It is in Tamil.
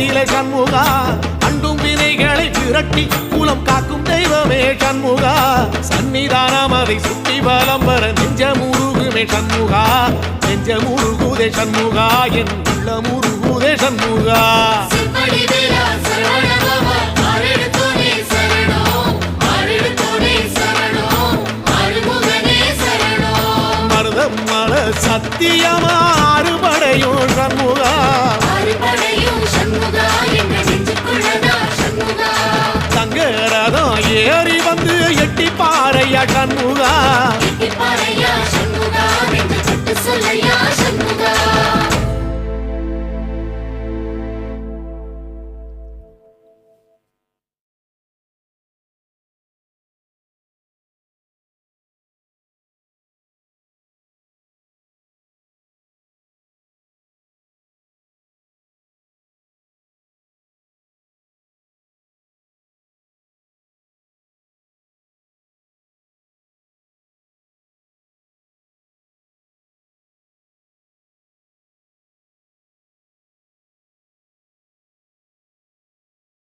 நிலை சண்முகா அண்டும் வினைகளை விரட்டி குலம் காக்கும் தெய்வமே சண்முகா சன்னிதானம் அதை சுற்றி பலம் வர நெஞ்சமுருகுமே சண்முகா நெஞ்சமுருகுதே சண்முகா என் உள்ளமுருகுதே சண்முகா மருதமல சத்தியமா அறுபடையும் சண்முகா தங்கரதம் ஏறி வந்து எட்டி பாறையா சண்முகா